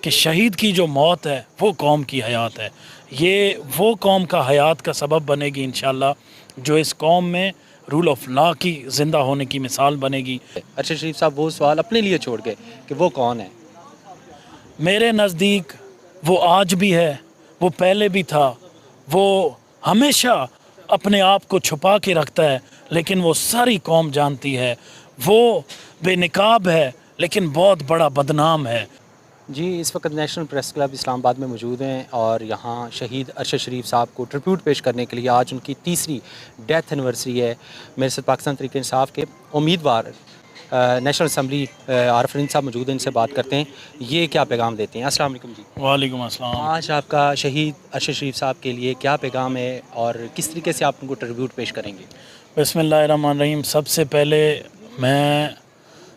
کہ شہید کی جو موت ہے وہ قوم کی حیات ہے. یہ وہ قوم کا حیات کا سبب بنے گی انشاءاللہ جو اس قوم میں رول آف لا کی زندہ ہونے کی مثال بنے گی. ارشد شریف صاحب وہ سوال اپنے لیے چھوڑ گئے کہ وہ کون ہے. میرے نزدیک وہ آج بھی ہے، وہ پہلے بھی تھا، وہ ہمیشہ اپنے آپ کو چھپا کے رکھتا ہے لیکن وہ ساری قوم جانتی ہے. وہ بے نقاب ہے لیکن بہت بڑا بدنام ہے. جی اس وقت نیشنل پریس کلب اسلام آباد میں موجود ہیں اور یہاں شہید ارشد شریف صاحب کو ٹربیوٹ پیش کرنے کے لیے آج ان کی تیسری ڈیتھ اینیورسری ہے. میرے ساتھ پاکستان تحریک انصاف کے امیدوار نیشنل اسمبلی عارف الہند صاحب موجود ہیں، ان سے بات کرتے ہیں یہ کیا پیغام دیتے ہیں. السلام علیکم جی. وعلیکم السلام. آج آپ کا شہید ارشد شریف صاحب کے لیے کیا پیغام ہے اور کس طریقے سے آپ ان کو ٹربیوٹ پیش کریں گے؟ بسم اللہ الرحمن الرحیم. سب سے پہلے میں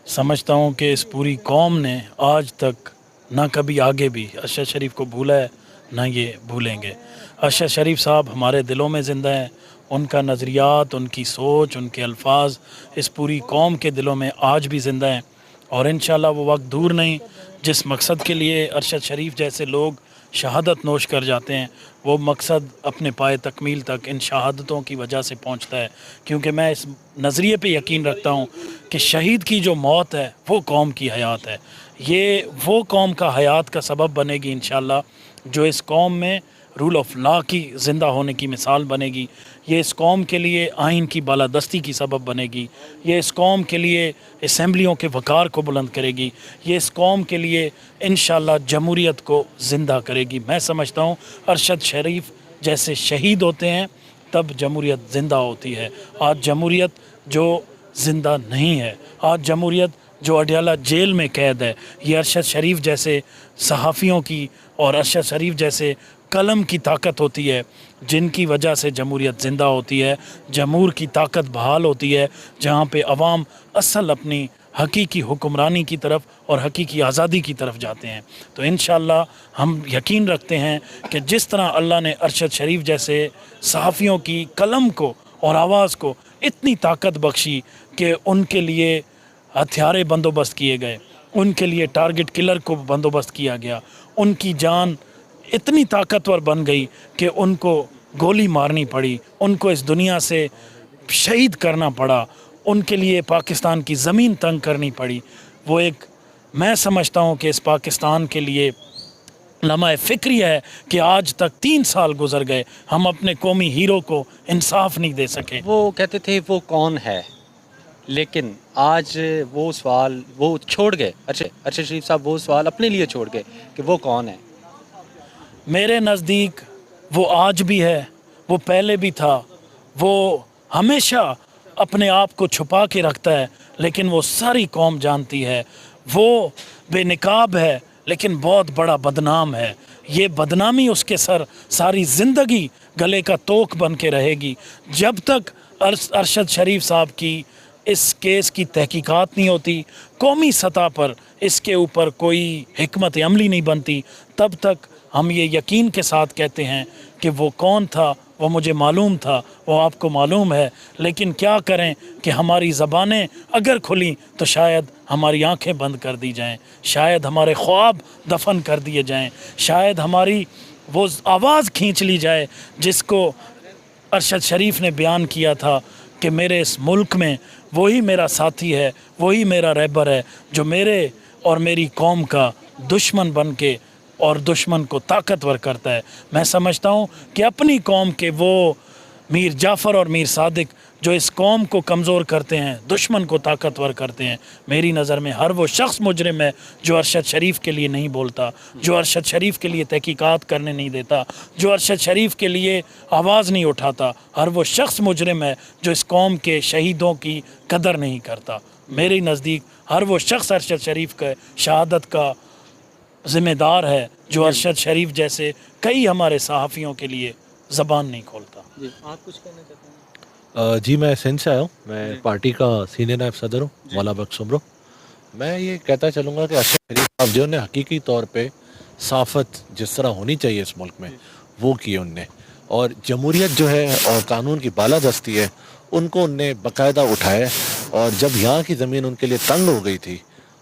سمجھتا ہوں کہ اس پوری قوم نے آج تک نہ کبھی آگے بھی ارشد شریف کو بھولا ہے نہ یہ بھولیں گے. ارشد شریف صاحب ہمارے دلوں میں زندہ ہیں. ان کا نظریات، ان کی سوچ، ان کے الفاظ اس پوری قوم کے دلوں میں آج بھی زندہ ہیں اور انشاءاللہ وہ وقت دور نہیں جس مقصد کے لیے ارشد شریف جیسے لوگ شہادت نوش کر جاتے ہیں وہ مقصد اپنے پائے تکمیل تک ان شہادتوں کی وجہ سے پہنچتا ہے. کیونکہ میں اس نظریے پہ یقین رکھتا ہوں کہ شہید کی جو موت ہے وہ قوم کی حیات ہے. یہ وہ قوم کا حیات کا سبب بنے گی انشاءاللہ جو اس قوم میں رول آف لا کی زندہ ہونے کی مثال بنے گی. یہ اس قوم کے لیے آئین کی بالادستی کی سبب بنے گی. یہ اس قوم کے لیے اسمبلیوں کے وقار کو بلند کرے گی. یہ اس قوم کے لیے انشاءاللہ جمہوریت کو زندہ کرے گی. میں سمجھتا ہوں ارشد شریف جیسے شہید ہوتے ہیں تب جمہوریت زندہ ہوتی ہے. آج جمہوریت جو زندہ نہیں ہے، آج جمہوریت جو اڈیالہ جیل میں قید ہے، یہ ارشد شریف جیسے صحافیوں کی اور ارشد شریف جیسے قلم کی طاقت ہوتی ہے جن کی وجہ سے جمہوریت زندہ ہوتی ہے. جمہور کی طاقت بحال ہوتی ہے جہاں پہ عوام اصل اپنی حقیقی حکمرانی کی طرف اور حقیقی آزادی کی طرف جاتے ہیں. تو انشاءاللہ ہم یقین رکھتے ہیں کہ جس طرح اللہ نے ارشد شریف جیسے صحافیوں کی قلم کو اور آواز کو اتنی طاقت بخشی کہ ان کے لیے ہتھیارے بندوبست کیے گئے، ان کے لیے ٹارگٹ کلر کو بندوبست کیا گیا، ان کی جان اتنی طاقتور بن گئی کہ ان کو گولی مارنی پڑی، ان کو اس دنیا سے شہید کرنا پڑا، ان کے لیے پاکستان کی زمین تنگ کرنی پڑی. وہ ایک میں سمجھتا ہوں کہ اس پاکستان کے لیے لمحہ فکری ہے کہ آج تک 3 سال گزر گئے ہم اپنے قومی ہیرو کو انصاف نہیں دے سکے. وہ کہتے تھے وہ کون ہے، لیکن آج وہ سوال وہ چھوڑ گئے. ارشد شریف صاحب وہ سوال اپنے لیے چھوڑ گئے کہ وہ کون ہے. میرے نزدیک وہ آج بھی ہے، وہ پہلے بھی تھا، وہ ہمیشہ اپنے آپ کو چھپا کے رکھتا ہے لیکن وہ ساری قوم جانتی ہے. وہ بے نقاب ہے لیکن بہت بڑا بدنام ہے. یہ بدنامی اس کے سر ساری زندگی گلے کا توق بن کے رہے گی جب تک ارشد شریف صاحب کی اس کیس کی تحقیقات نہیں ہوتی، قومی سطح پر اس کے اوپر کوئی حکمت عملی نہیں بنتی. تب تک ہم یہ یقین کے ساتھ کہتے ہیں کہ وہ کون تھا وہ مجھے معلوم تھا، وہ آپ کو معلوم ہے. لیکن کیا کریں کہ ہماری زبانیں اگر کھلیں تو شاید ہماری آنکھیں بند کر دی جائیں، شاید ہمارے خواب دفن کر دیے جائیں، شاید ہماری وہ آواز کھینچ لی جائے جس کو ارشد شریف نے بیان کیا تھا کہ میرے اس ملک میں وہی میرا ساتھی ہے، وہی میرا رہبر ہے جو میرے اور میری قوم کا دشمن بن کے اور دشمن کو طاقتور کرتا ہے. میں سمجھتا ہوں کہ اپنی قوم کے وہ میر جعفر اور میر صادق جو اس قوم کو کمزور کرتے ہیں، دشمن کو طاقتور کرتے ہیں، میری نظر میں ہر وہ شخص مجرم ہے جو ارشد شریف کے لیے نہیں بولتا، جو ارشد شریف کے لیے تحقیقات کرنے نہیں دیتا، جو ارشد شریف کے لیے آواز نہیں اٹھاتا. ہر وہ شخص مجرم ہے جو اس قوم کے شہیدوں کی قدر نہیں کرتا. میرے نزدیک ہر وہ شخص ارشد شریف کا شہادت کا ذمہ دار ہے جو ارشد شریف جیسے کئی ہمارے صحافیوں کے لیے زبان نہیں کھولتا. جی آپ کچھ کہنا چاہتے ہیں؟ جی میں سندھ سے آیا ہوں، میں پارٹی کا سینئر نائب صدر ہوں مولا بخش سمرو. میں یہ کہتا چلوں گا کہ ارشد شریف صاحب جو نے حقیقی طور پہ صافت جس طرح ہونی چاہیے اس ملک میں وہ کی ان نے، اور جمہوریت جو ہے اور قانون کی بالادستی ہے ان کو ان نے باقاعدہ اٹھایا. اور جب یہاں کی زمین ان کے لیے تنگ ہو گئی تھی،